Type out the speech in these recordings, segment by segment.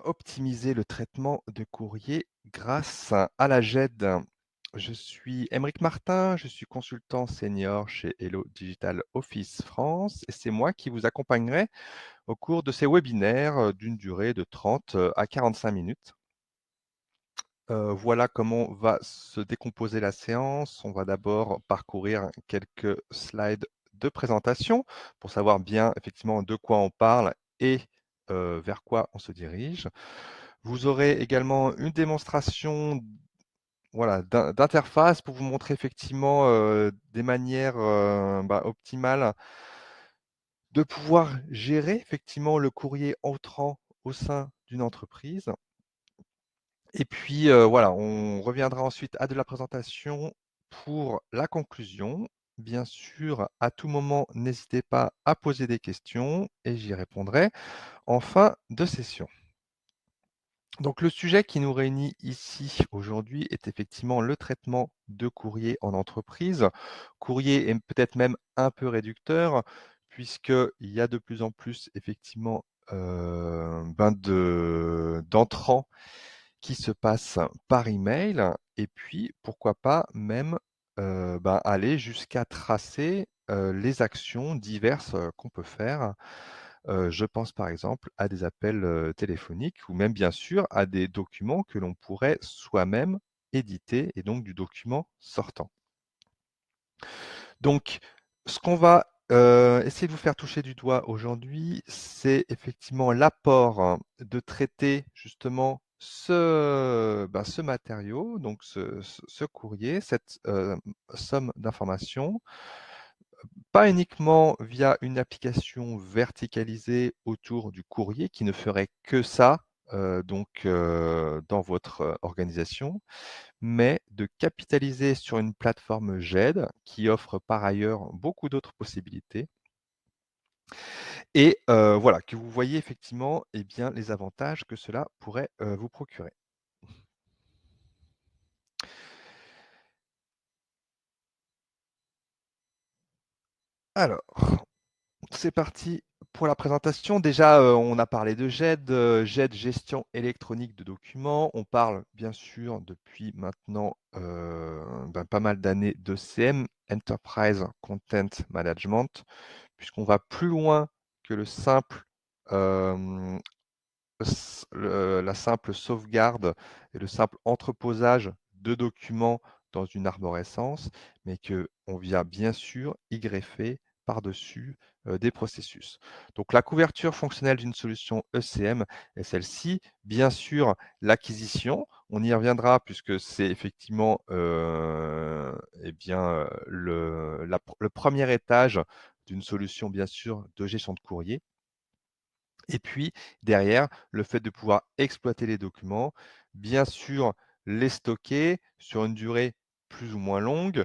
Optimiser le traitement de courrier grâce à la GED. Je suis Aymeric Martin, je suis consultant senior chez Hello Digital Office France et c'est moi qui vous accompagnerai au cours de ces webinaires d'une durée de 30 à 45 minutes. Voilà comment va se décomposer la séance. On va d'abord parcourir quelques slides de présentation pour savoir bien effectivement de quoi on parle et vers quoi on se dirige. Vous aurez également une démonstration voilà, d'interface pour vous montrer effectivement des manières optimales de pouvoir gérer effectivement le courrier entrant au sein d'une entreprise. Et puis voilà, on reviendra ensuite à de la présentation pour la conclusion. Bien sûr, à tout moment, n'hésitez pas à poser des questions et j'y répondrai en fin de session. Donc le sujet qui nous réunit ici aujourd'hui est effectivement le traitement de courrier en entreprise. Courrier est peut-être même un peu réducteur puisqu'il y a de plus en plus effectivement d'entrants qui se passent par email et puis pourquoi pas même aller jusqu'à tracer les actions diverses qu'on peut faire. Je pense par exemple à des appels téléphoniques ou même bien sûr à des documents que l'on pourrait soi-même éditer et donc du document sortant. Donc, ce qu'on va essayer de vous faire toucher du doigt aujourd'hui, c'est effectivement l'apport de traiter justement ce matériau, donc ce courrier, cette somme d'informations, pas uniquement via une application verticalisée autour du courrier qui ne ferait que ça dans votre organisation, mais de capitaliser sur une plateforme GED qui offre par ailleurs beaucoup d'autres possibilités et voilà, que vous voyez effectivement eh bien, les avantages que cela pourrait vous procurer. Alors, c'est parti pour la présentation. Déjà, on a parlé de GED, GED, gestion électronique de documents. On parle bien sûr depuis maintenant pas mal d'années d'ECM, Enterprise Content Management, puisqu'on va plus loin que le simple, la simple sauvegarde et le simple entreposage de documents dans une arborescence, mais qu'on vient bien sûr y greffer par-dessus des processus. Donc la couverture fonctionnelle d'une solution ECM est celle-ci. Bien sûr, l'acquisition, on y reviendra puisque c'est effectivement le premier étage d'une solution bien sûr de gestion de courrier. Et puis derrière, le fait de pouvoir exploiter les documents, bien sûr les stocker sur une durée plus ou moins longue,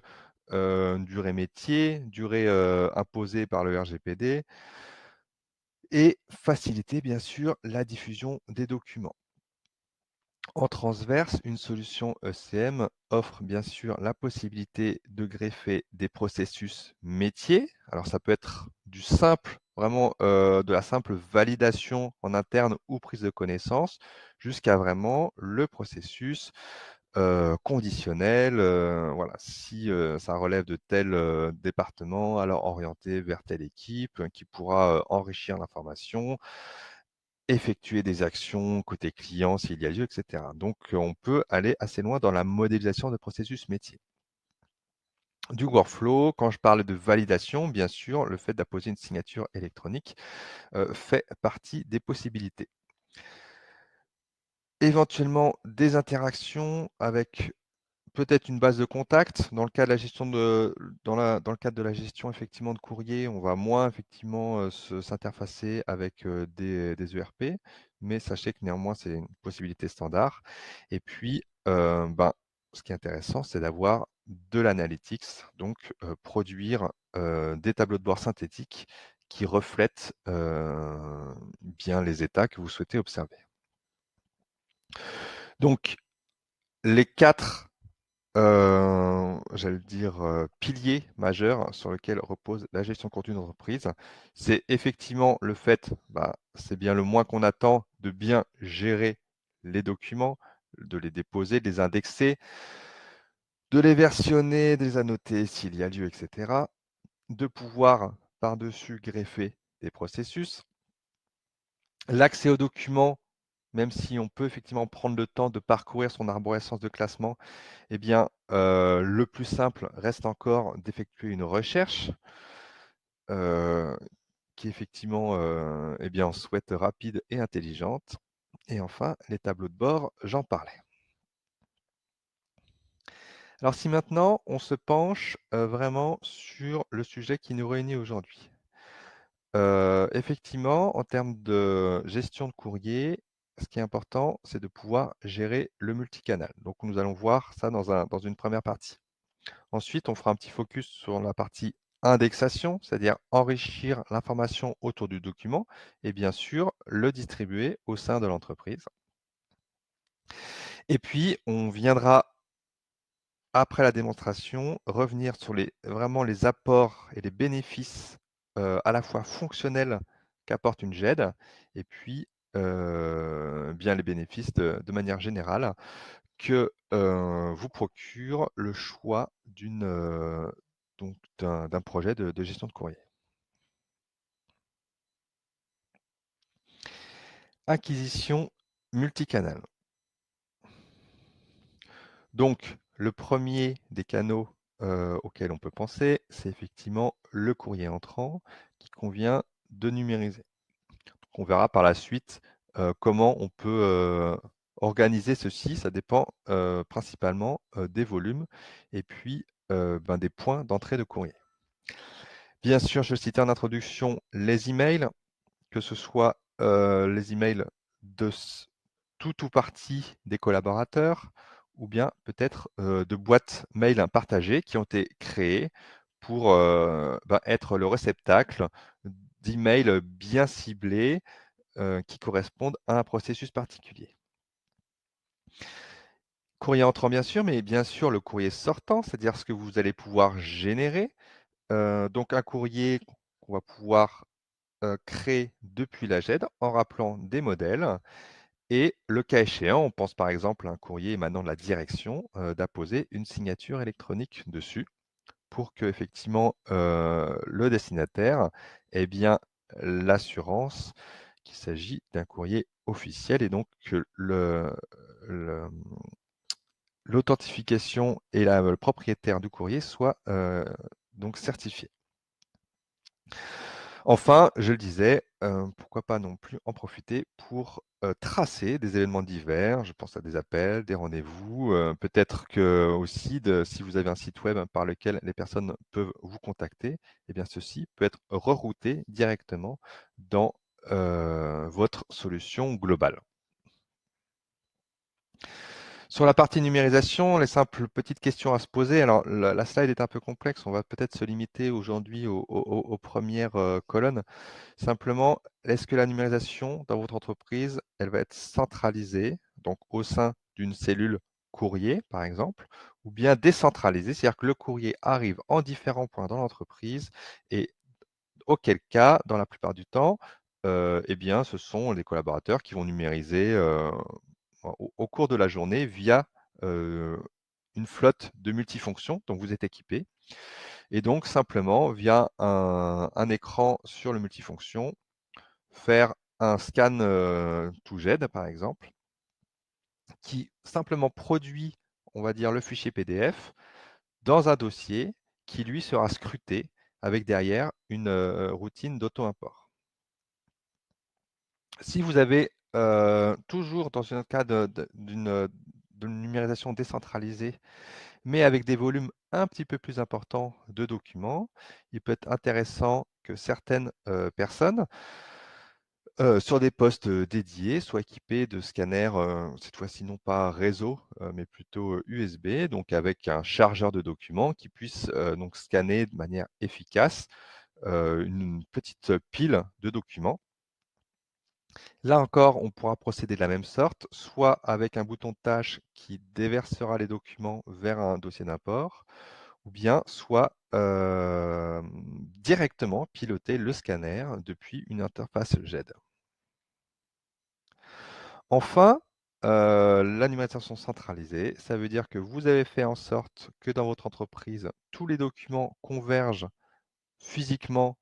une durée métier, durée imposée par le RGPD et faciliter bien sûr la diffusion des documents. En transverse, une solution ECM offre bien sûr la possibilité de greffer des processus métiers. Alors ça peut être du simple, vraiment de la simple validation en interne ou prise de connaissance, jusqu'à vraiment le processus conditionnel. Voilà, si ça relève de tel département, alors orienté vers telle équipe qui pourra enrichir l'information, effectuer des actions côté client s'il y a lieu, et cetera. Donc, on peut aller assez loin dans la modélisation de processus métier. Du workflow, quand je parle de validation, bien sûr, le fait d'apposer une signature électronique fait partie des possibilités. Éventuellement, des interactions avec peut-être une base de contact. Dans le cas de la gestion dans le cadre de la gestion effectivement de courrier, on va moins effectivement s'interfacer avec des ERP, mais sachez que néanmoins c'est une possibilité standard. Et puis, ce qui est intéressant, c'est d'avoir de l'analytics, donc produire des tableaux de bord synthétiques qui reflètent bien les états que vous souhaitez observer. Donc les 4 j'allais dire, piliers majeurs sur lesquels repose la gestion de contenu d'entreprise. C'est effectivement le fait, bah, c'est bien le moins qu'on attend, de bien gérer les documents, de les déposer, de les indexer, de les versionner, de les annoter s'il y a lieu et cetera, de pouvoir par-dessus greffer des processus. L'accès aux documents, même si on peut effectivement prendre le temps de parcourir son arborescence de classement, eh bien, le plus simple reste encore d'effectuer une recherche, heu, qui effectivement, eh bien, on souhaite rapide et intelligente. Et enfin, les tableaux de bord, j'en parlais. Alors si maintenant on se penche, vraiment sur le sujet qui nous réunit aujourd'hui. Effectivement, en termes de gestion de courrier, ce qui est important, c'est de pouvoir gérer le multicanal. Donc nous allons voir ça dans une première partie. Ensuite, on fera un petit focus sur la partie indexation, c'est-à-dire enrichir l'information autour du document et bien sûr le distribuer au sein de l'entreprise. Et puis, on viendra, après la démonstration, revenir sur vraiment les apports et les bénéfices à la fois fonctionnels qu'apporte une GED et puis bien les bénéfices de manière générale que, vous procure le choix donc d'un projet de gestion de courrier. Acquisition multicanal. Donc le premier des canaux, auxquels on peut penser, c'est effectivement le courrier entrant qu'il convient de numériser. On verra par la suite, comment on peut, organiser ceci. Ça dépend, principalement, des volumes et puis, ben, des points d'entrée de courrier. Bien sûr, je citais en introduction les emails, que ce soit, les emails de tout ou partie des collaborateurs ou bien peut-être, de boîtes mail partagées qui ont été créées pour, bah, être le réceptacle d'emails bien ciblés, qui correspondent à un processus particulier. Courrier entrant bien sûr, mais bien sûr le courrier sortant, c'est-à-dire ce que vous allez pouvoir générer. Donc un courrier qu'on va pouvoir, créer depuis la GED en rappelant des modèles et le cas échéant, on pense par exemple à un courrier émanant de la direction, d'apposer une signature électronique dessus pour qu'effectivement, le destinataire ait bien l'assurance qu'il s'agit d'un courrier officiel et donc que le l'authentification et le propriétaire du courrier soient, donc certifiés. Enfin, je le disais, pourquoi pas non plus en profiter pour, tracer des événements divers. Je pense à des appels, des rendez-vous, peut-être que aussi si vous avez un site web par lequel les personnes peuvent vous contacter, eh bien ceci peut être rerouté directement dans, votre solution globale. Sur la partie numérisation, les simples petites questions à se poser. Alors la slide est un peu complexe, on va peut-être se limiter aujourd'hui aux premières, colonnes. Simplement, est-ce que la numérisation dans votre entreprise, elle va être centralisée, donc au sein d'une cellule courrier, par exemple, ou bien décentralisée, c'est-à-dire que le courrier arrive en différents points dans l'entreprise et auquel cas, dans la plupart du temps, eh bien, ce sont les collaborateurs qui vont numériser, au cours de la journée via, heu, une flotte de multifonctions dont vous êtes équipé et donc simplement via un écran sur le multifonction, faire un scan, to GED par exemple, qui simplement produit, on va dire, le fichier PDF dans un dossier qui lui sera scruté avec derrière une, routine d'auto-import. Si vous avez, toujours dans un cas de numérisation décentralisée, mais avec des volumes un petit peu plus importants de documents, il peut être intéressant que certaines, personnes, sur des postes, dédiés, soient équipées de scanners, cette fois-ci non pas réseau, mais plutôt, USB, donc avec un chargeur de documents qui puisse, donc scanner de manière efficace, une petite pile de documents Là encore, on pourra procéder de la même sorte, soit avec un bouton de tâche qui déversera les documents vers un dossier d'import, ou bien soit directement piloter le scanner depuis une interface GED. Enfin, l'alimentation centralisée, ça veut dire que vous avez fait en sorte que dans votre entreprise, tous les documents convergent physiquement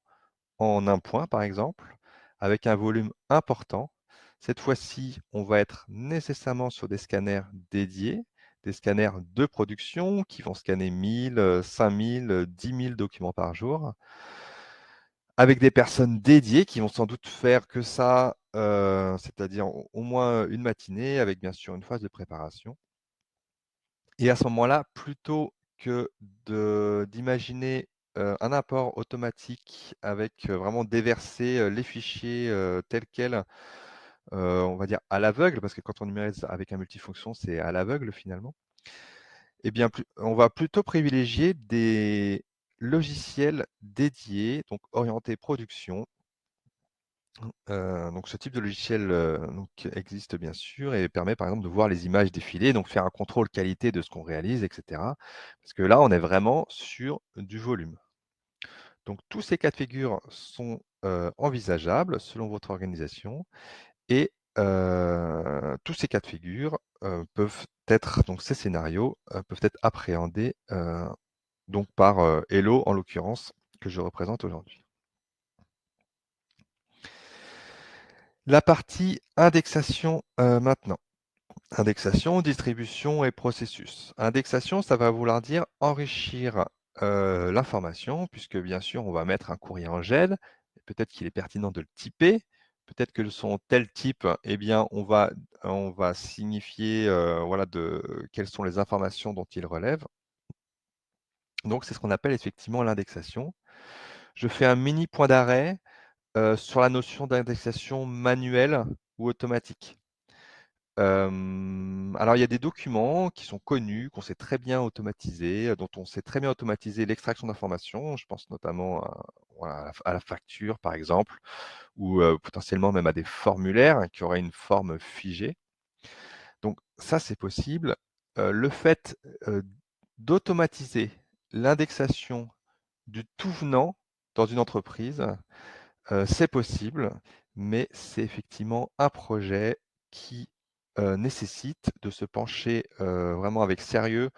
en un point, par exemple, avec un volume important. Cette fois-ci, on va être nécessairement sur des scanners dédiés, des scanners de production qui vont scanner 1000, 5000, 10 000 documents par jour, avec des personnes dédiées qui vont sans doute faire que ça, c'est-à-dire au moins une matinée avec bien sûr une phase de préparation. Et à ce moment-là, plutôt que d'imaginer, un apport automatique avec, vraiment déverser, les fichiers, tels quels, on va dire à l'aveugle, parce que quand on numérise avec un multifonction, c'est à l'aveugle finalement. Eh bien on va plutôt privilégier des logiciels dédiés, donc orientés production. Donc ce type de logiciel, donc existe bien sûr et permet par exemple de voir les images défiler, donc faire un contrôle qualité de ce qu'on réalise et cetera. Parce que là, on est vraiment sur du volume. Donc tous ces cas de figure sont, envisageables selon votre organisation et tous ces cas de figure, peuvent être donc ces scénarios, peuvent être appréhendés, donc par, Hello en l'occurrence, que je représente aujourd'hui. La partie indexation, maintenant. Indexation, distribution et processus. Indexation, ça va vouloir dire enrichir l'information, puisque bien sûr, on va mettre un courrier en GED. Peut-être qu'il est pertinent de le typer. Peut-être que son tel type, eh bien, on va signifier voilà, quelles sont les informations dont il relève. Donc, c'est ce qu'on appelle effectivement l'indexation. Je fais un mini point d'arrêt sur la notion d'indexation manuelle ou automatique. Alors il y a des documents qui sont connus, qu'on sait très bien automatiser, dont on sait très bien automatiser l'extraction d'informations. Je pense notamment à voilà, à la facture par exemple ou, potentiellement même à des formulaires qui auraient une forme figée. Donc ça, c'est possible. Le fait, d'automatiser l'indexation du tout venant dans une entreprise, c'est possible, mais c'est effectivement un projet qui, nécessite de se pencher, vraiment avec sérieux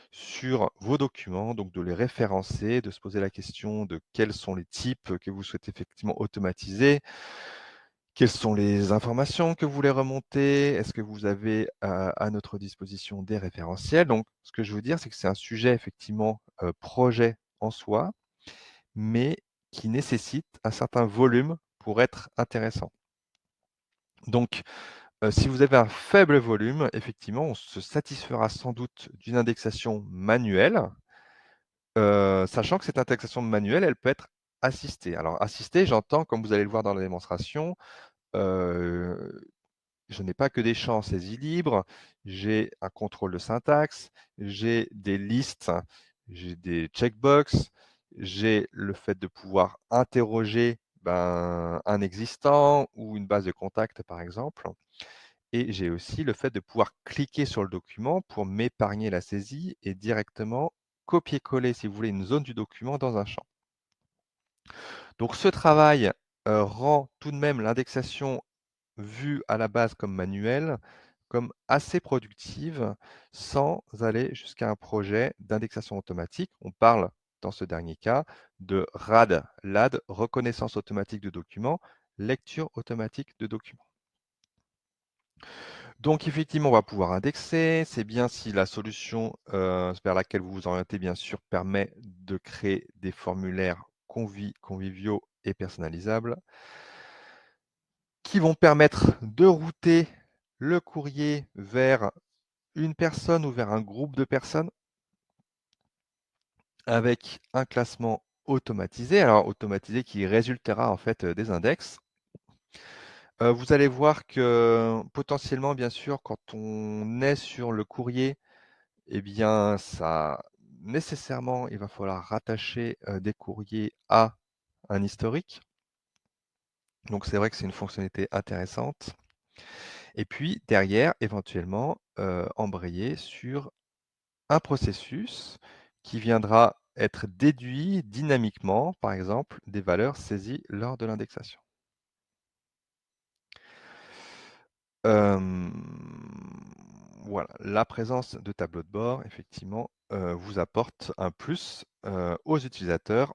sur vos documents, donc de les référencer, de se poser la question de quels sont les types que vous souhaitez effectivement automatiser. Quelles sont les informations que vous voulez remonter? Est-ce que vous avez, à notre disposition des référentiels? Donc ce que je veux dire, c'est que c'est un sujet effectivement, projet en soi, mais qui nécessite un certain volume pour être intéressant. Donc, si vous avez un faible volume, effectivement, on se satisfera sans doute d'une indexation manuelle, sachant que cette indexation manuelle, elle peut être assistée. Alors assistée, j'entends, comme vous allez le voir dans la démonstration, heu, je n'ai pas que des champs en saisie libre, j'ai un contrôle de syntaxe, j'ai des listes, j'ai des checkbox, j'ai le fait de pouvoir interroger, ben, un existant ou une base de contact, par exemple. Et j'ai aussi le fait de pouvoir cliquer sur le document pour m'épargner la saisie et directement copier-coller, si vous voulez, une zone du document dans un champ. Donc ce travail, rend tout de même l'indexation vue à la base comme manuelle, comme assez productive, sans aller jusqu'à un projet d'indexation automatique. On parle, dans ce dernier cas, de RAD, LAD, reconnaissance automatique de documents, lecture automatique de documents. Donc effectivement, on va pouvoir indexer. C'est bien si la solution, vers laquelle vous vous orientez, bien sûr, permet de créer des formulaires conviviaux et personnalisables, qui vont permettre de router le courrier vers une personne ou vers un groupe de personnes avec un classement automatisé. Alors automatisé qui résultera en fait, des index. Vous allez voir que potentiellement, bien sûr, quand on est sur le courrier, eh bien, ça nécessairement, il va falloir rattacher, des courriers à un historique. Donc c'est vrai que c'est une fonctionnalité intéressante et puis derrière, éventuellement, embrayer sur un processus qui viendra être déduit dynamiquement, par exemple, des valeurs saisies lors de l'indexation. Voilà, la présence de tableaux de bord, effectivement, vous apporte un plus, aux utilisateurs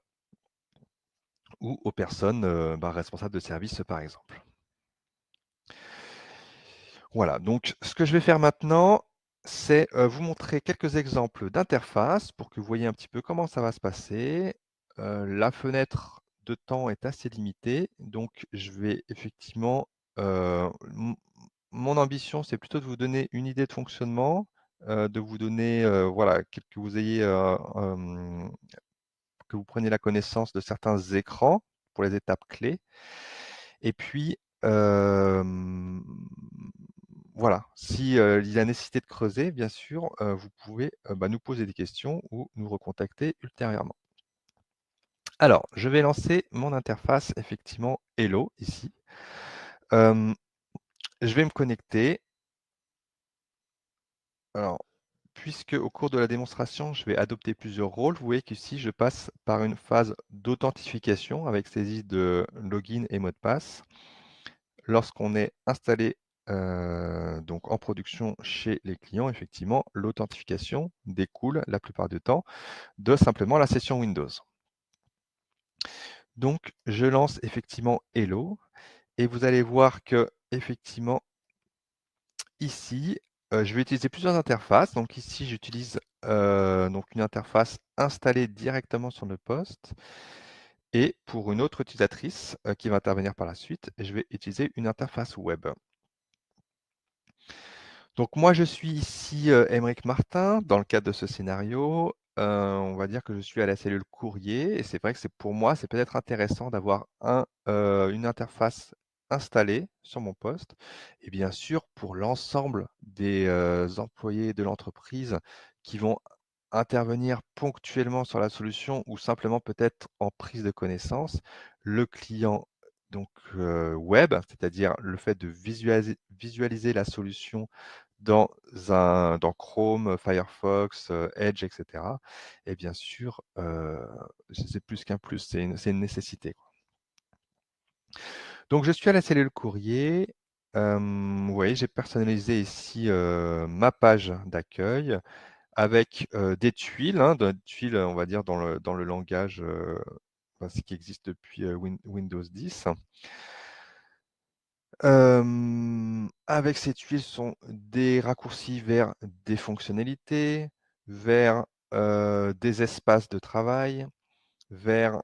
ou aux personnes, responsables de service, par exemple. Voilà, donc ce que je vais faire maintenant, c'est, vous montrer quelques exemples d'interfaces pour que vous voyez un petit peu comment ça va se passer. La fenêtre de temps est assez limitée, donc je vais effectivement, mon ambition, c'est plutôt de vous donner une idée de fonctionnement, de vous donner, voilà, que vous ayez, que vous preniez la connaissance de certains écrans pour les étapes clés et puis, voilà, si, il y a nécessité de creuser, bien sûr, vous pouvez, nous poser des questions ou nous recontacter ultérieurement. Alors, je vais lancer mon interface effectivement Hello ici. Hem, je vais me connecter. Alors, puisque au cours de la démonstration, je vais adopter plusieurs rôles, vous voyez qu'ici, je passe par une phase d'authentification avec saisie de login et mot de passe. Lorsqu'on est installé, donc en production chez les clients, effectivement, l'authentification découle la plupart du temps de simplement la session Windows. Donc je lance effectivement Hello et vous allez voir qu'effectivement ici, je vais utiliser plusieurs interfaces. Donc ici, j'utilise, donc une interface installée directement sur le poste et pour une autre utilisatrice, qui va intervenir par la suite, je vais utiliser une interface web. Donc moi, je suis ici, Aymeric Martin. Dans le cadre de ce scénario, on va dire que je suis à la cellule courrier et c'est vrai que c'est pour moi, c'est peut-être intéressant d'avoir une interface installée sur mon poste et bien sûr pour l'ensemble des, employés de l'entreprise qui vont intervenir ponctuellement sur la solution ou simplement peut-être en prise de connaissance. Le client donc, web, c'est-à-dire le fait de visualiser la solution dans Chrome, Firefox, Edge et cetera et bien sûr, c'est plus qu'un plus, c'est une nécessité, quoi. Donc je suis à la cellule courrier, vous voyez, j'ai personnalisé ici, ma page d'accueil avec, des tuiles, des tuiles, on va dire dans le langage, ce qui existe depuis, Windows 10. Avec ces tuiles sont des raccourcis vers des fonctionnalités, vers, des espaces de travail, vers,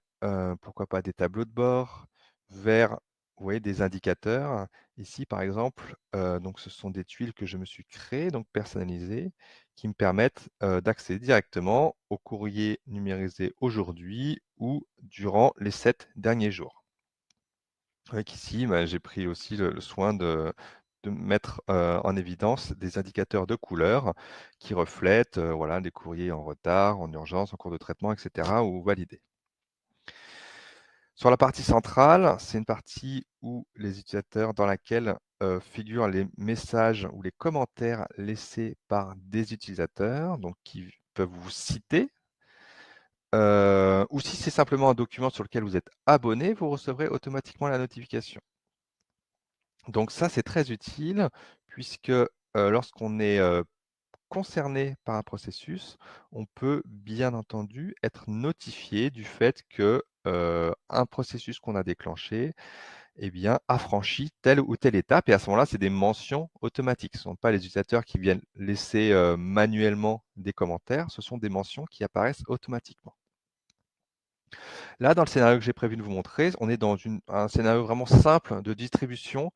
pourquoi pas des tableaux de bord, vers, vous voyez, des indicateurs. Ici, par exemple, donc ce sont des tuiles que je me suis créées, donc personnalisées, qui me permettent, d'accéder directement au courrier numérisé aujourd'hui ou durant les 7 derniers jours. Avec ici, j'ai pris aussi le soin de mettre, en évidence des indicateurs de couleurs qui reflètent, voilà, des courriers en retard, en urgence, en cours de traitement et cetera ou validés. Sur la partie centrale, c'est une partie où les utilisateurs dans laquelle, figurent les messages ou les commentaires laissés par des utilisateurs, donc qui peuvent vous citer. Ou si c'est simplement un document sur lequel vous êtes abonné, vous recevrez automatiquement la notification. Donc ça, c'est très utile puisque, lorsqu'on est, concerné par un processus, on peut bien entendu être notifié du fait que, un processus qu'on a déclenché, eh bien, a franchi telle ou telle étape et à ce moment-là, c'est des mentions automatiques. Ce ne sont pas les utilisateurs qui viennent laisser, manuellement des commentaires, ce sont des mentions qui apparaissent automatiquement. Là, dans le scénario que j'ai prévu de vous montrer, on est dans un scénario vraiment simple de distribution.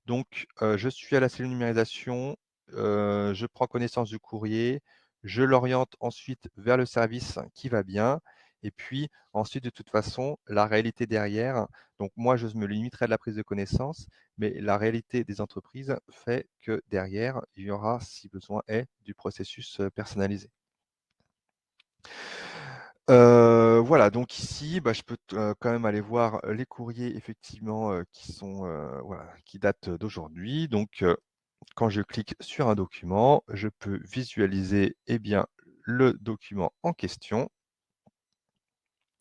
Donc, je suis à la cellule numérisation, je prends connaissance du courrier, je l'oriente ensuite vers le service qui va bien et puis ensuite, de toute façon, la réalité derrière, donc moi, je me limiterai à la prise de connaissance, mais la réalité des entreprises fait que derrière, il y aura, si besoin est, du processus, personnalisé. Voilà, donc ici, bah, je peux quand même aller voir les courriers effectivement, qui sont, voilà, qui datent d'aujourd'hui. Donc, quand je clique sur un document, je peux visualiser, eh bien, le document en question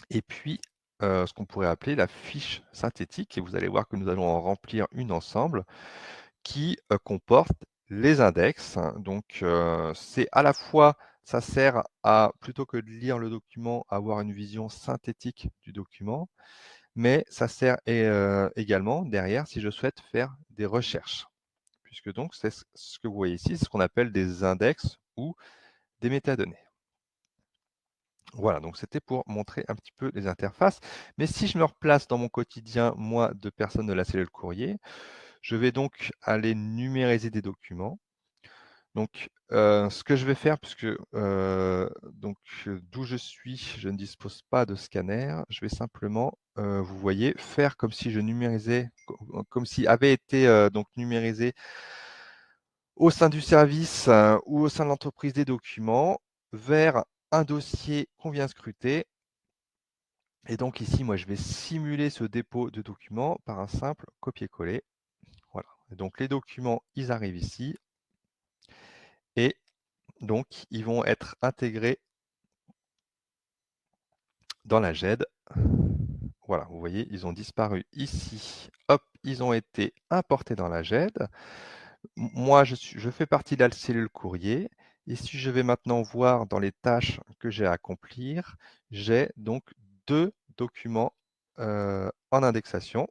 et puis, ce qu'on pourrait appeler la fiche synthétique et vous allez voir que nous allons en remplir une ensemble qui, comporte les index. Donc, c'est à la fois ça sert à, plutôt que de lire le document, avoir une vision synthétique du document, mais ça sert également derrière si je souhaite faire des recherches. Puisque donc c'est ce que vous voyez ici, c'est ce qu'on appelle des index ou des métadonnées. Voilà, donc c'était pour montrer un petit peu les interfaces. Mais si je me replace dans mon quotidien, moi, de personne de la cellule courrier, je vais donc aller numériser des documents. Donc, ce que je vais faire, puisque d'où je suis, je ne dispose pas de scanner, je vais simplement, vous voyez, faire comme si je numérisais, comme s'il avait été donc numérisé au sein du service ou au sein de l'entreprise des documents vers un dossier qu'on vient scruter. Et donc ici, moi, je vais simuler ce dépôt de documents par un simple copier-coller. Voilà. Et donc les documents, ils arrivent ici et donc ils vont être intégrés dans la GED. Voilà, vous voyez, ils ont disparu ici. Hop, ils ont été importés dans la GED. Moi, je fais partie de la cellule courrier. Et si je vais maintenant voir dans les tâches que j'ai à accomplir, j'ai donc 2 documents en indexation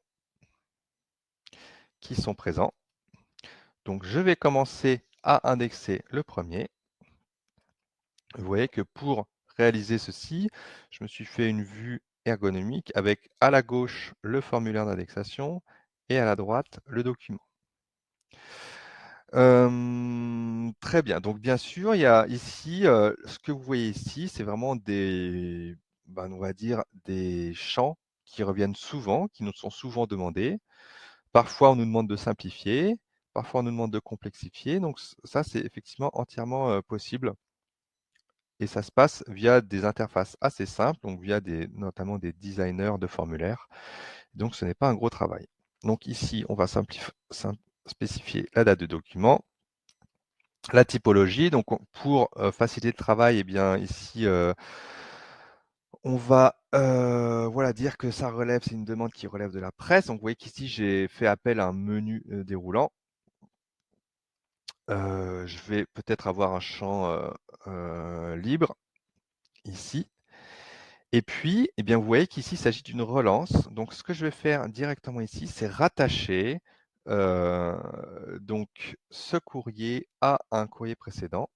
qui sont présents. Donc, je vais commencer à indexer le premier. Vous voyez que pour réaliser ceci, je me suis fait une vue ergonomique avec à la gauche le formulaire d'indexation et à la droite le document. Très bien. Donc bien sûr, il y a ici, ce que vous voyez ici, c'est vraiment des, ben, on va dire des champs qui reviennent souvent, qui nous sont souvent demandés. Parfois, on nous demande de simplifier, parfois on nous demande de complexifier. Donc ça, c'est effectivement entièrement, possible et ça se passe via des interfaces assez simples, donc via notamment des designers de formulaires. Donc ce n'est pas un gros travail. Donc ici, on va spécifier la date de document. La typologie, donc pour faciliter le travail, eh bien ici, on va voilà, dire que ça relève, c'est une demande qui relève de la presse. Donc vous voyez qu'ici, j'ai fait appel à un menu déroulant. Je vais peut-être avoir un champ libre ici. Et puis, eh bien, vous voyez qu'ici, il s'agit d'une relance. Donc ce que je vais faire directement ici, c'est rattacher donc ce courrier à un courrier précédent.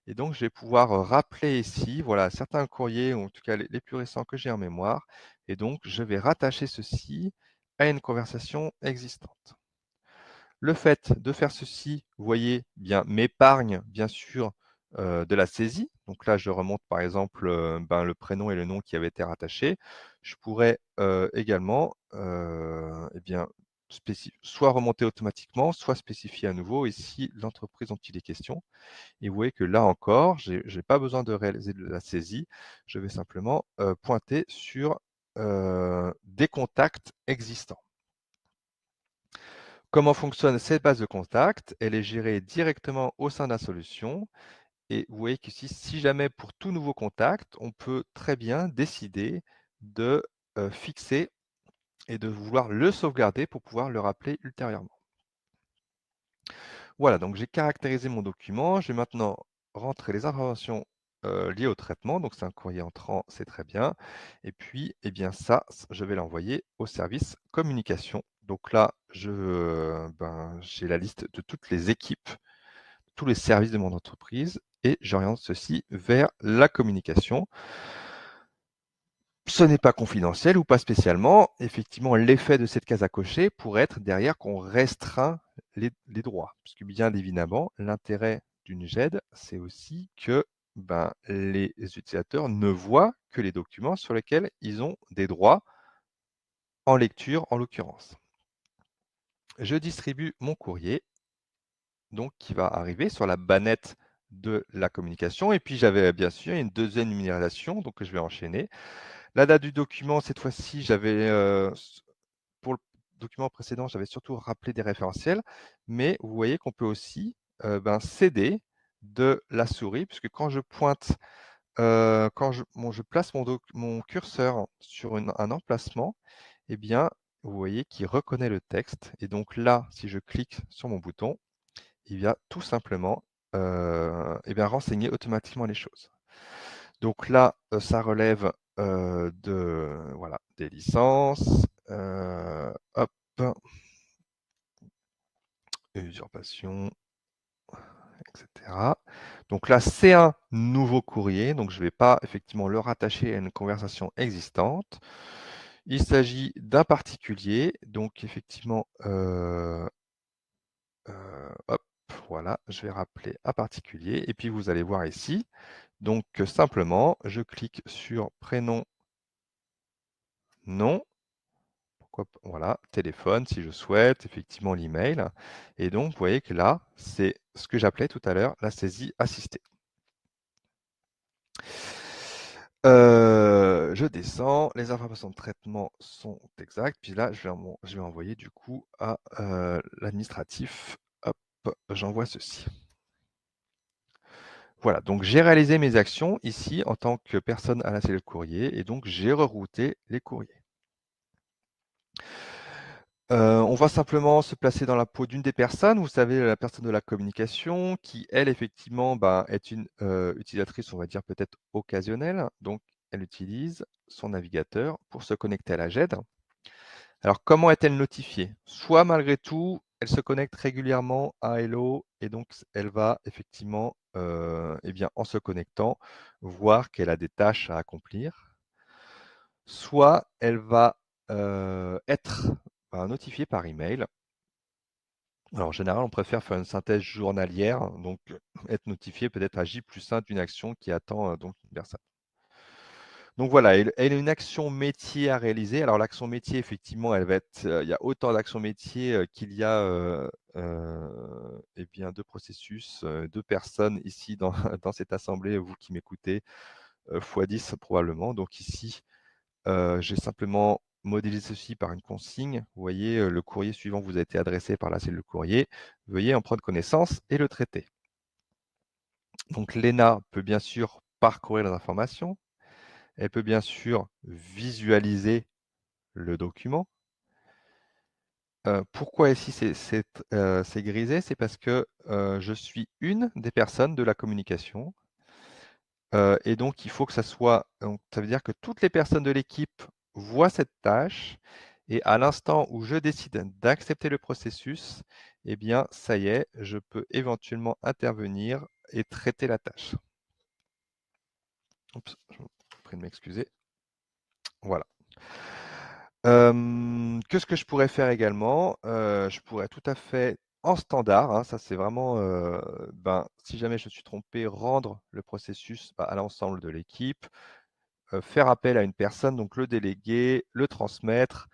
Et donc, je vais pouvoir rappeler ici, voilà, certains courriers, ou en tout cas les plus récents que j'ai en mémoire. Et donc, je vais rattacher ceci à une conversation existante. Le fait de faire ceci, vous voyez, bien, m'épargne bien sûr de la saisie. Donc là, je remonte par exemple ben, le prénom et le nom qui avaient été rattachés. Je pourrais également eh bien, soit remonter automatiquement, soit spécifier à nouveau ici l'entreprise dont il est question. Et vous voyez que là encore, je n'ai pas besoin de réaliser de la saisie. Je vais simplement pointer sur des contacts existants. Comment fonctionne cette base de contacts? Elle est gérée directement au sein de la solution. Et vous voyez que si jamais pour tout nouveau contact, on peut très bien décider de fixer et de vouloir le sauvegarder pour pouvoir le rappeler ultérieurement. Voilà, donc j'ai caractérisé mon document. Je vais maintenant rentrer les informations liées au traitement. Donc c'est un courrier entrant, c'est très bien. Et puis, eh bien ça, je vais l'envoyer au service communication. Donc là, j'ai la liste de toutes les équipes, tous les services de mon entreprise et j'oriente ceci vers la communication. Ce n'est pas confidentiel ou pas spécialement. Effectivement, l'effet de cette case à cocher pourrait être derrière qu'on restreint les droits. Puisque bien évidemment, l'intérêt d'une GED, c'est aussi que ben, les utilisateurs ne voient que les documents sur lesquels ils ont des droits en lecture en l'occurrence. Je distribue mon courrier, donc qui va arriver sur la bannette de la communication. Et puis, j'avais bien sûr une deuxième numérisation, donc je vais enchaîner. La date du document, cette fois-ci, j'avais, pour le document précédent, j'avais surtout rappelé des référentiels, mais vous voyez qu'on peut aussi céder de la souris, puisque quand je pointe, quand je place mon curseur sur un emplacement, eh bien, vous voyez qu'il reconnaît le texte. Et donc là, si je clique sur mon bouton, il va tout simplement renseigner automatiquement les choses. Donc là, ça relève voilà, des licences. Hop, usurpation, etc. Donc là, c'est un nouveau courrier, donc je ne vais pas effectivement le rattacher à une conversation existante. Il s'agit d'un particulier, donc effectivement, hop, voilà, je vais rappeler un particulier, et puis vous allez voir ici, donc simplement, je clique sur prénom, nom, voilà, téléphone si je souhaite, effectivement l'email. Et donc, vous voyez que là, c'est ce que j'appelais tout à l'heure la saisie assistée. Je descends, les informations de traitement sont exactes. Puis là, je vais envoyer du coup à l'administratif. Hop, j'envoie ceci. Voilà, donc j'ai réalisé mes actions ici en tant que personne à la cellule courrier et donc j'ai rerouté les courriers. On va simplement se placer dans la peau d'une des personnes, vous savez, la personne de la communication qui, elle, effectivement, est une utilisatrice, on va dire peut-être occasionnelle. Donc, elle utilise son navigateur pour se connecter à la GED. Alors, comment est-elle notifiée? Soit malgré tout, elle se connecte régulièrement à Hello et donc elle va effectivement, en se connectant, voir qu'elle a des tâches à accomplir. Soit elle va être notifiée par email. Alors, en général, on préfère faire une synthèse journalière, donc être notifié peut-être à J+1 d'une action qui attend donc une personne. Donc voilà, elle a une action métier à réaliser. Alors l'action métier, effectivement, elle va être, il y a autant d'actions métiers qu'il y a de processus, de personnes ici dans, dans cette assemblée, vous qui m'écoutez, x10 probablement. Donc ici, j'ai simplement modélisé ceci par une consigne. Vous voyez, le courrier suivant vous a été adressé par la cellule courrier. Veuillez en prendre connaissance et le traiter. Donc l'ENA peut bien sûr parcourir les informations. Elle peut bien sûr visualiser le document. Pourquoi ici c'est grisé? C'est parce que je suis une des personnes de la communication. Et donc, il faut que ça soit. Donc, ça veut dire que toutes les personnes de l'équipe voient cette tâche. Et à l'instant où je décide d'accepter le processus, eh bien, ça y est, je peux éventuellement intervenir et traiter la tâche. Oups, je vous prie de m'excuser. Voilà. Qu'est-ce que je pourrais faire également? Je pourrais tout à fait, en standard, hein, ça c'est vraiment, si jamais je suis trompé, rendre le processus à l'ensemble de l'équipe. Faire appel à une personne, donc le déléguer, le transmettre.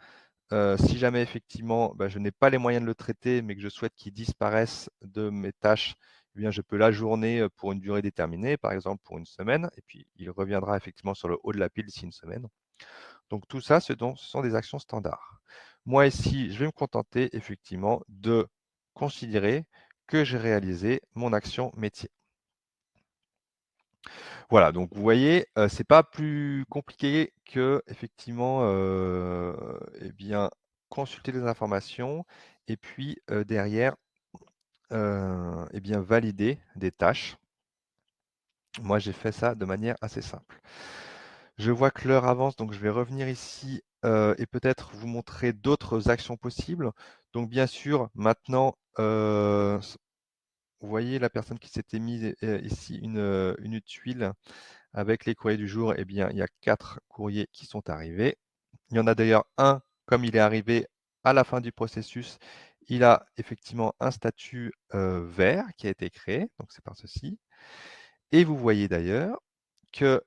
Si jamais effectivement, je n'ai pas les moyens de le traiter, mais que je souhaite qu'il disparaisse de mes tâches, eh bien, je peux l'ajourner pour une durée déterminée, par exemple pour une semaine, et puis il reviendra effectivement sur le haut de la pile d'ici une semaine. Donc tout ça, ce sont des actions standards. Moi ici, je vais me contenter effectivement de considérer que j'ai réalisé mon action métier. Voilà, donc vous voyez, c'est pas plus compliqué que effectivement, consulter les informations et puis, derrière, valider des tâches. Moi, j'ai fait ça de manière assez simple. Je vois que l'heure avance, donc je vais revenir ici, et peut-être vous montrer d'autres actions possibles. Donc bien sûr, maintenant, vous voyez la personne qui s'était mise, ici une tuile avec les courriers du jour, eh bien, il y a 4 courriers qui sont arrivés. Il y en a d'ailleurs un, comme il est arrivé à la fin du processus, il a effectivement un statut vert qui a été créé, donc c'est par ceci. Et vous voyez d'ailleurs que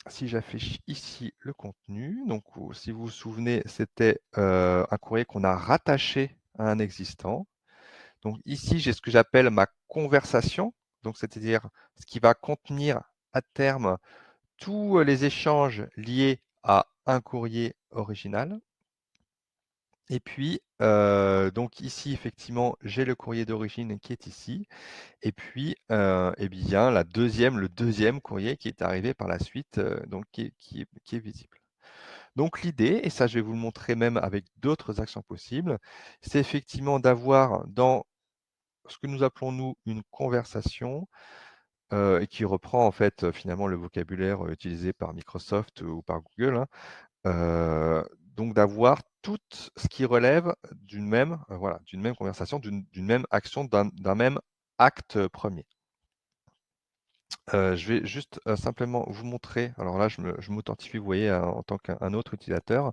si j'affiche ici le contenu, donc si vous vous souvenez, c'était un courrier qu'on a rattaché à un existant. Donc ici, j'ai ce que j'appelle ma conversation donc c'est-à-dire ce qui va contenir à terme tous les échanges liés à un courrier original. Et puis, donc ici, effectivement, j'ai le courrier d'origine qui est ici. Et puis, eh bien, le deuxième courrier qui est arrivé par la suite, donc qui est visible. Donc l'idée, et ça je vais vous le montrer même avec d'autres actions possibles, c'est effectivement d'avoir dans ce que nous appelons nous une conversation, et qui reprend en fait, finalement le vocabulaire, utilisé par Microsoft ou par Google, hein. Donc d'avoir tout ce qui relève d'une même, voilà, d'une même conversation, d'une même action, d'un même acte, premier. Je vais juste, simplement vous montrer, alors là je m'authentifie, vous voyez, en tant qu'un autre utilisateur,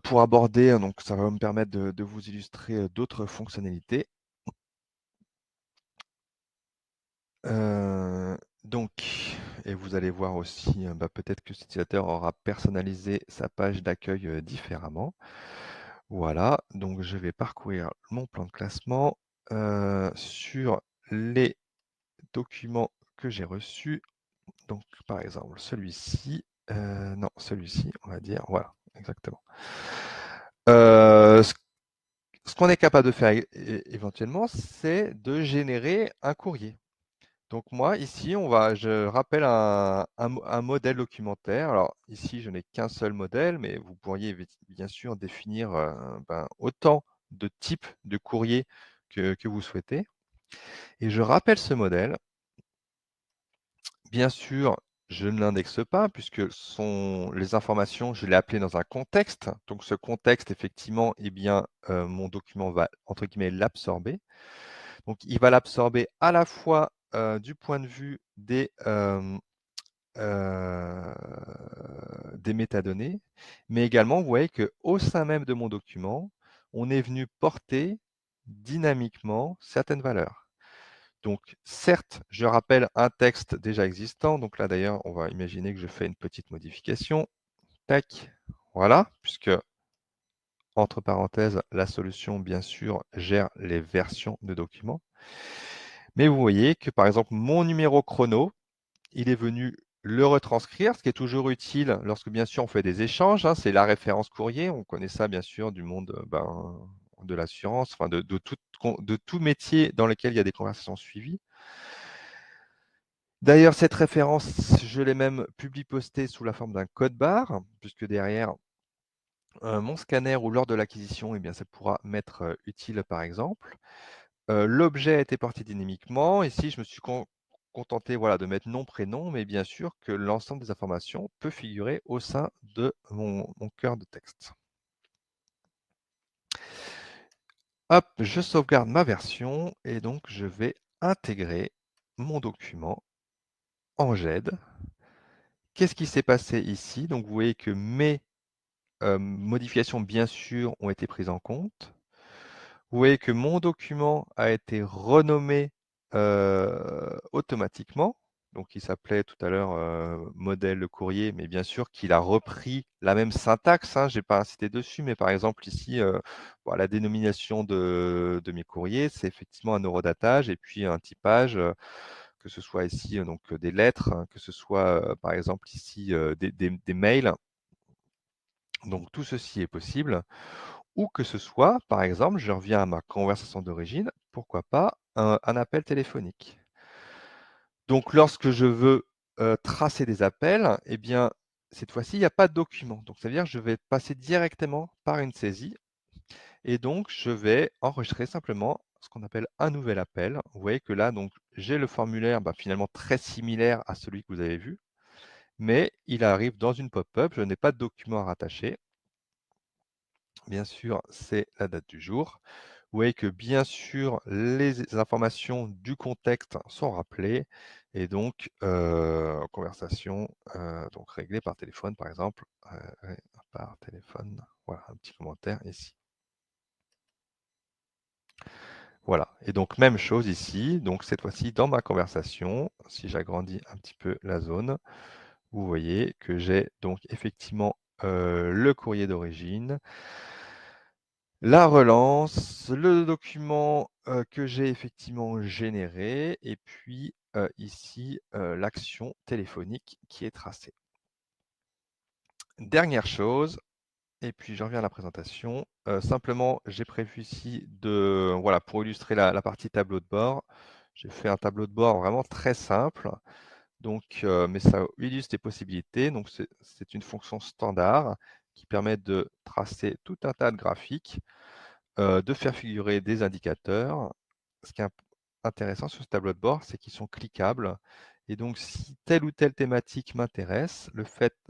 pour aborder, donc ça va me permettre de vous illustrer, d'autres fonctionnalités. Donc, et vous allez voir aussi, bah, peut-être que cet utilisateur aura personnalisé sa page d'accueil, différemment. Voilà, donc je vais parcourir mon plan de classement, sur les documents que j'ai reçus. Donc par exemple celui-ci, non celui-ci on va dire, voilà, exactement. Ce qu'on est capable de faire éventuellement, c'est de générer un courrier. Donc moi ici, je rappelle un modèle documentaire. Alors ici, je n'ai qu'un seul modèle, mais vous pourriez bien sûr définir, ben, autant de types de courrier que vous souhaitez. Et je rappelle ce modèle. Bien sûr, je ne l'indexe pas puisque les informations, je l'ai appelé dans un contexte. Donc ce contexte, effectivement, eh bien, mon document va, entre guillemets, l'absorber. Donc il va l'absorber à la fois, du point de vue des métadonnées, mais également, vous voyez qu'au sein même de mon document, on est venu porter dynamiquement certaines valeurs. Donc, certes, je rappelle un texte déjà existant. Donc là, d'ailleurs, on va imaginer que je fais une petite modification. Tac, voilà, puisque, entre parenthèses, la solution, bien sûr, gère les versions de documents. Mais vous voyez que, par exemple, mon numéro chrono, il est venu le retranscrire, ce qui est toujours utile lorsque, bien sûr, on fait des échanges, hein. C'est la référence courrier. On connaît ça, bien sûr, du monde, ben, de l'assurance, enfin, de tout métier dans lequel il y a des conversations suivies. D'ailleurs, cette référence, je l'ai même publi-postée sous la forme d'un code barre, puisque derrière, mon scanner ou lors de l'acquisition, eh bien, ça pourra m'être, utile, par exemple. L'objet a été porté dynamiquement. Ici, je me suis contenté, voilà, de mettre nom, prénom, mais bien sûr que l'ensemble des informations peut figurer au sein de mon cœur de texte. Hop, je sauvegarde ma version et donc je vais intégrer mon document en GED. Qu'est-ce qui s'est passé ici? Donc vous voyez que mes, modifications, bien sûr, ont été prises en compte. Vous voyez que mon document a été renommé, automatiquement. Donc il s'appelait tout à l'heure, modèle courrier, mais bien sûr qu'il a repris la même syntaxe, hein. J'ai pas incité dessus, mais par exemple ici, voilà, la dénomination de mes courriers, c'est effectivement un horodatage et puis un typage, que ce soit ici, donc des lettres, hein, que ce soit, par exemple ici, des mails. Donc tout ceci est possible. Ou que ce soit, par exemple, je reviens à ma conversation d'origine, pourquoi pas un appel téléphonique. Donc lorsque je veux, tracer des appels, eh bien, cette fois-ci, il n'y a pas de document. Donc ça veut dire que je vais passer directement par une saisie et donc je vais enregistrer simplement ce qu'on appelle un nouvel appel. Vous voyez que là, donc, j'ai le formulaire, bah, finalement très similaire à celui que vous avez vu, mais il arrive dans une pop-up, je n'ai pas de document à rattacher. Bien sûr, c'est la date du jour. Vous voyez que bien sûr, les informations du contexte sont rappelées et donc conversation donc réglée par téléphone, par exemple, ouais, par téléphone. Voilà, un petit commentaire ici. Voilà, et donc même chose ici. Donc cette fois-ci, dans ma conversation, si j'agrandis un petit peu la zone, vous voyez que j'ai donc effectivement le courrier d'origine, La relance, le document, que j'ai effectivement généré et puis, ici, l'action téléphonique qui est tracée. Dernière chose et puis j'en reviens à la présentation, simplement j'ai prévu ici de voilà, pour illustrer la partie tableau de bord, j'ai fait un tableau de bord vraiment très simple, donc mais ça illustre les possibilités. Donc c'est une fonction standard qui permet de tracer tout un tas de graphiques, de faire figurer des indicateurs. Ce qui est intéressant sur ce tableau de bord, c'est qu'ils sont cliquables et donc si telle ou telle thématique m'intéresse, le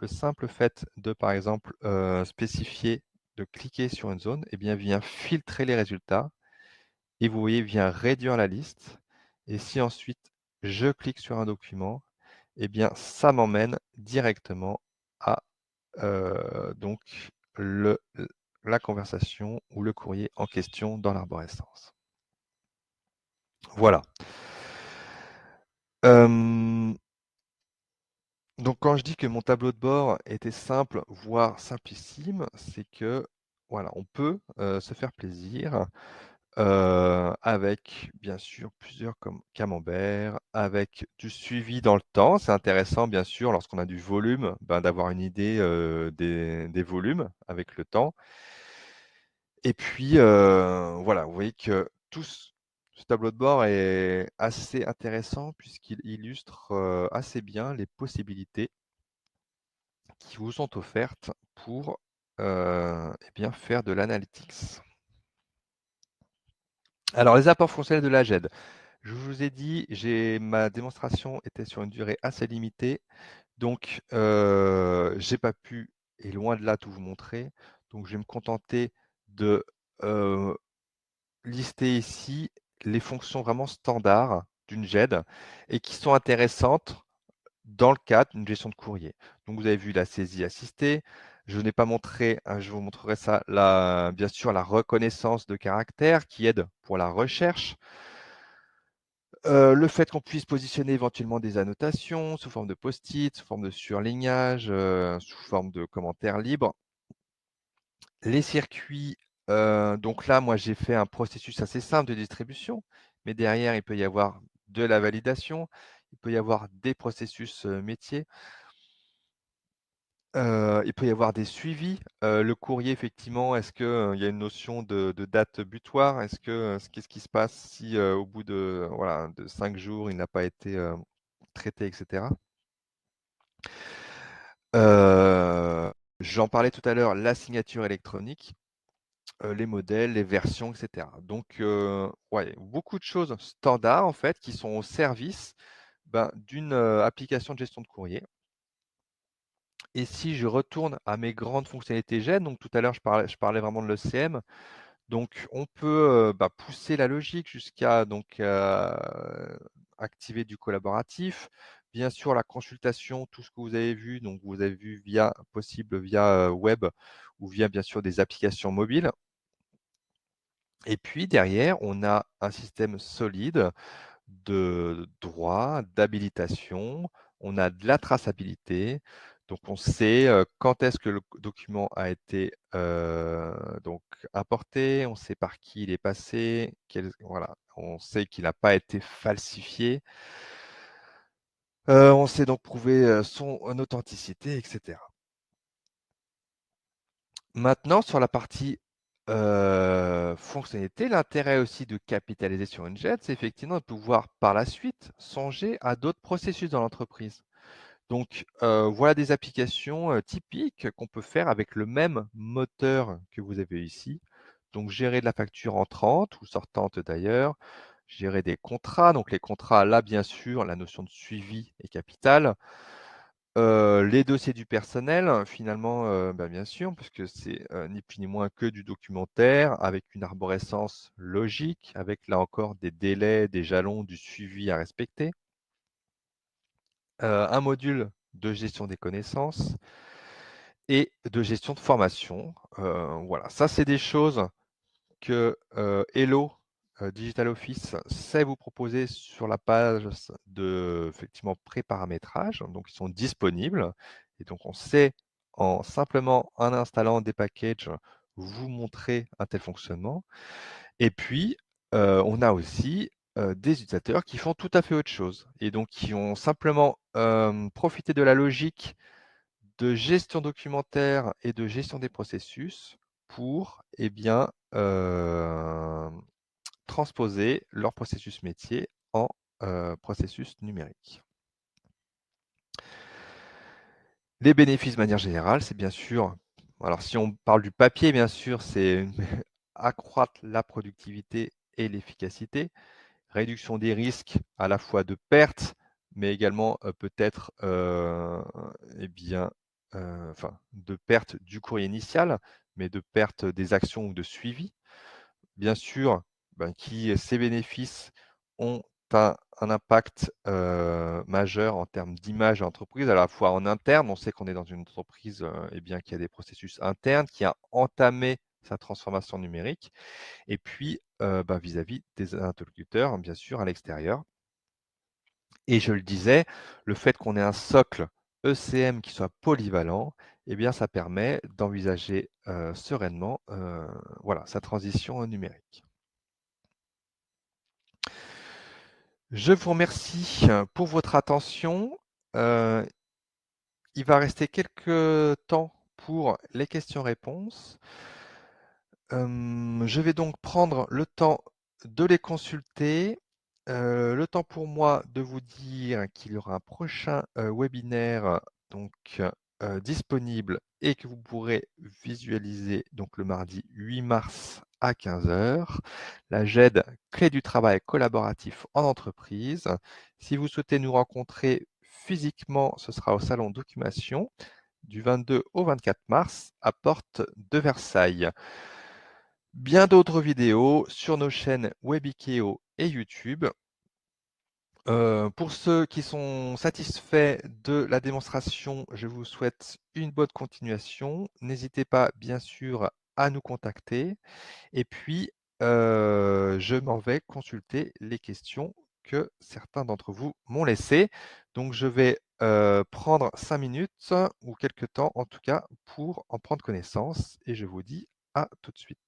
simple fait de, par exemple, spécifier, de cliquer sur une zone et bien vient filtrer les résultats et vous voyez, vient réduire la liste et si ensuite je clique sur un document et bien ça m'emmène directement à, donc le la conversation ou le courrier en question dans l'arborescence. Voilà. Donc quand je dis que mon tableau de bord était simple, voire simplissime, c'est que, voilà, on peut, se faire plaisir, avec bien sûr plusieurs camemberts, avec du suivi dans le temps. C'est intéressant bien sûr lorsqu'on a du volume, ben, d'avoir une idée, des volumes avec le temps. Et puis, voilà, vous voyez que ce tableau de bord est assez intéressant puisqu'il illustre, assez bien les possibilités qui vous sont offertes pour, eh bien, faire de l'analytics. Alors les apports fonctionnels de la GED. Je vous ai dit, ma démonstration était sur une durée assez limitée, donc j'ai pas pu et loin de là tout vous montrer. Donc je vais me contenter de, heu, lister ici les fonctions vraiment standards d'une GED et qui sont intéressantes dans le cadre d'une gestion de courrier. Donc vous avez vu la saisie assistée. Je n'ai pas montré, hein, je vous montrerai ça, bien sûr la reconnaissance de caractères qui aide pour la recherche. Le fait qu'on puisse positionner éventuellement des annotations sous forme de post-it, sous forme de surlignage, sous forme de commentaires libres. Les circuits, donc là, moi, j'ai fait un processus assez simple de distribution, mais derrière, il peut y avoir de la validation, il peut y avoir des processus, métiers. Il peut y avoir des suivis. Le courrier effectivement, est-ce que, il y a une notion de date butoir? Est-ce que, qu'est-ce qui se passe si, au bout de, voilà, de 5 jours, il n'a pas été, traité et cetera? J'en parlais tout à l'heure, la signature électronique, les modèles, les versions et cetera. Donc, ouais, beaucoup de choses standards en fait qui sont au service, ben, d'une, application de gestion de courrier. Et si je retourne à mes grandes fonctionnalités GED, donc tout à l'heure je parlais vraiment de l'ECM, donc on peut, bah, pousser la logique jusqu'à donc, activer du collaboratif. Bien sûr la consultation, tout ce que vous avez vu, donc vous avez vu possible via, web ou via bien sûr des applications mobiles. Et puis derrière, on a un système solide de droit, d'habilitation, on a de la traçabilité. Donc on sait, quand est-ce que le document a été, donc importé, on sait par qui il est passé, voilà, on sait qu'il n'a pas été falsifié. On sait donc prouver, son authenticité et cetera. Maintenant sur la partie, fonctionnalité, l'intérêt aussi de capitaliser sur une JET, c'est effectivement de pouvoir par la suite songer à d'autres processus dans l'entreprise. Donc, voilà des applications, typiques qu'on peut faire avec le même moteur que vous avez ici. Donc gérer de la facture entrante ou sortante d'ailleurs, gérer des contrats. Donc les contrats, là bien sûr, la notion de suivi est capitale. Les dossiers du personnel, finalement, bah, bien sûr, puisque c'est, ni plus ni moins que du documentaire avec une arborescence logique, avec là encore des délais, des jalons, du suivi à respecter. Un module de gestion des connaissances et de gestion de formation. Voilà, ça c'est des choses que, Hello, Digital Office sait vous proposer sur la page de effectivement pré-paramétrage, donc ils sont disponibles et donc on sait simplement en installant des packages, vous montrer un tel fonctionnement. Et puis, on a aussi, des utilisateurs qui font tout à fait autre chose et donc qui ont simplement, profité de la logique de gestion documentaire et de gestion des processus pour, eh bien, transposer leur processus métier en, processus numérique. Les bénéfices de manière générale, c'est bien sûr alors si on parle du papier, bien sûr, c'est accroître la productivité et l'efficacité, réduction des risques à la fois de perte, mais également, peut-être, eh bien, enfin, de perte du courrier initial, mais de perte des actions ou de suivi. Bien sûr, ben, ces bénéfices ont un impact, majeur en termes d'image d'entreprise, à la fois en interne. On sait qu'on est dans une entreprise, eh bien, qui a des processus internes, qui a entamé sa transformation numérique et puis, bah, vis-à-vis des interlocuteurs, bien sûr, à l'extérieur. Et je le disais, le fait qu'on ait un socle ECM qui soit polyvalent, eh bien, ça permet d'envisager, sereinement, voilà, sa transition au numérique. Je vous remercie pour votre attention. Heu, il va rester quelques temps pour les questions-réponses. Je vais donc prendre le temps de les consulter. Le temps pour moi de vous dire qu'il y aura un prochain, webinaire donc disponible et que vous pourrez visualiser donc le mardi 8 mars à 15 h. La GED, clé du travail collaboratif en entreprise. Si vous souhaitez nous rencontrer physiquement, ce sera au salon Documation du 22 au 24 mars à Porte de Versailles. Bien d'autres vidéos sur nos chaînes Webikeo et YouTube. Pour ceux qui sont satisfaits de la démonstration, je vous souhaite une bonne continuation. N'hésitez pas, bien sûr, à nous contacter et puis, je m'en vais consulter les questions que certains d'entre vous m'ont laissées. Donc je vais, prendre 5 minutes ou quelque temps, en tout cas, pour en prendre connaissance et je vous dis à tout de suite.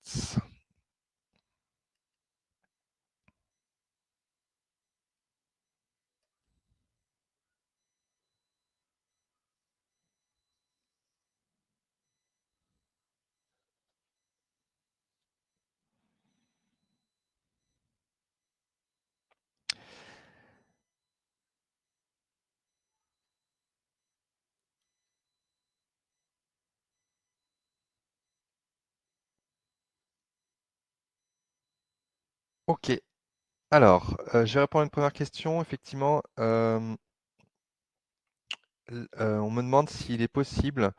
OK. Alors, je vais répondre à une première question. Effectivement, on me demande s'il est possible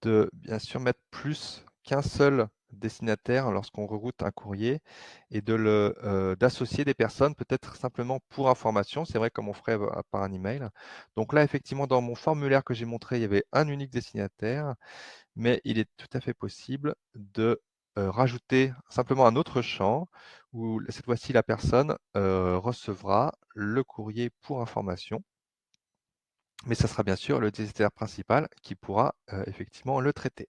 de, bien sûr, mettre plus qu'un seul destinataire lorsqu'on reroute un courrier et d'associer des personnes, peut-être simplement pour information. C'est vrai comme on ferait, par un email. Donc là, effectivement, dans mon formulaire que j'ai montré, il y avait un unique destinataire, mais il est tout à fait possible de, rajouter simplement un autre champ où cette fois-ci la personne, recevra le courrier pour information. Mais ça sera bien sûr le destinataire principal qui pourra, effectivement le traiter.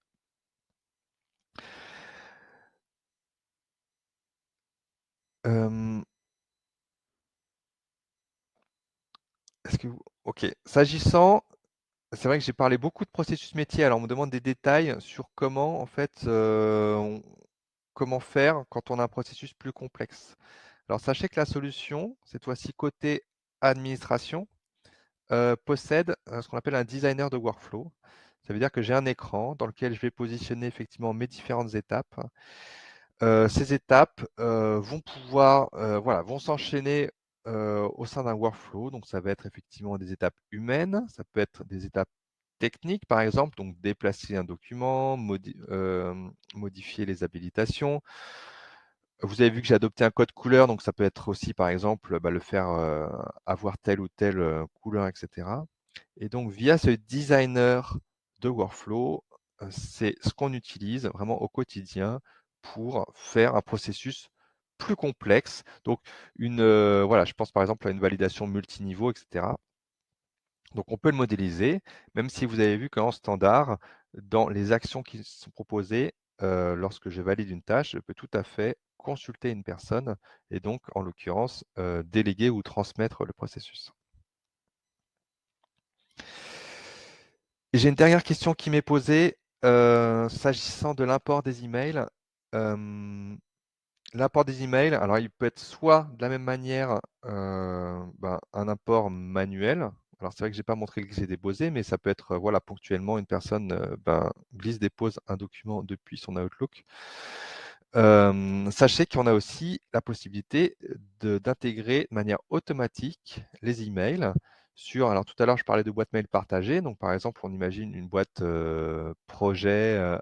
Hem, est-ce que vous OK. S'agissant c'est vrai que j'ai parlé beaucoup de processus métier, alors on me demande des détails sur comment en fait, comment faire quand on a un processus plus complexe. Alors sachez que la solution, cette fois-ci côté administration, possède, ce qu'on appelle un designer de workflow. Ça veut dire que j'ai un écran dans lequel je vais positionner effectivement mes différentes étapes. Ces étapes, vont pouvoir, voilà, vont s'enchaîner, au sein d'un workflow. Donc ça va être effectivement des étapes humaines, ça peut être des étapes techniques, par exemple, donc déplacer un document, modifier les habilitations. Vous avez vu que j'ai adopté un code couleur, donc ça peut être aussi, par exemple, bah, le faire, avoir telle ou telle, couleur et cetera. Et donc via ce designer de workflow, c'est ce qu'on utilise vraiment au quotidien pour faire un processus plus complexe. Donc voilà, je pense par exemple à une validation multiniveau et cetera. Donc on peut le modéliser, même si vous avez vu qu'en standard, dans les actions qui sont proposées, lorsque je valide une tâche, je peux tout à fait consulter une personne et donc, en l'occurrence, déléguer ou transmettre le processus. Et j'ai une dernière question qui m'est posée, s'agissant de l'import des emails. Hem, L'import des emails, alors il peut être soit de la même manière, un import manuel. Alors c'est vrai que j'ai pas montré le glisser-déposer, mais ça peut être, voilà, ponctuellement une personne, glisse-dépose un document depuis son Outlook. Sachez qu'on a aussi la possibilité d'intégrer de manière automatique les emails sur, alors tout à l'heure je parlais de boîte mail partagée, donc par exemple on imagine une boîte, projet,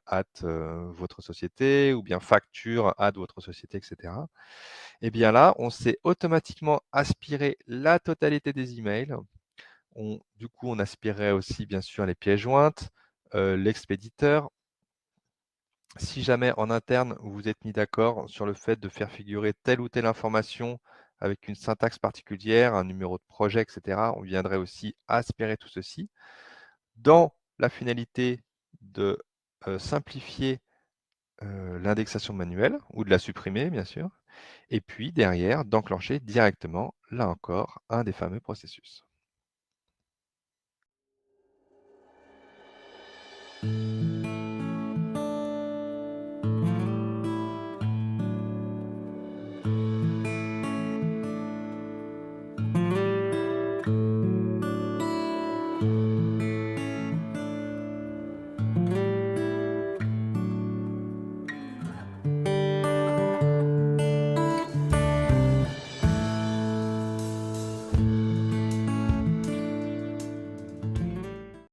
votre société ou bien facture votre société et cetera. Et bien là, on sait automatiquement aspirer la totalité des emails. Du coup, on aspirerait aussi bien sûr les pièces jointes, l'expéditeur. Si jamais en interne, vous vous êtes mis d'accord sur le fait de faire figurer telle ou telle information avec une syntaxe particulière, un numéro de projet, et cetera, on viendrait aussi aspirer tout ceci dans la finalité de, simplifier, l'indexation manuelle ou de la supprimer bien sûr et puis derrière d'enclencher directement, là encore, un des fameux processus.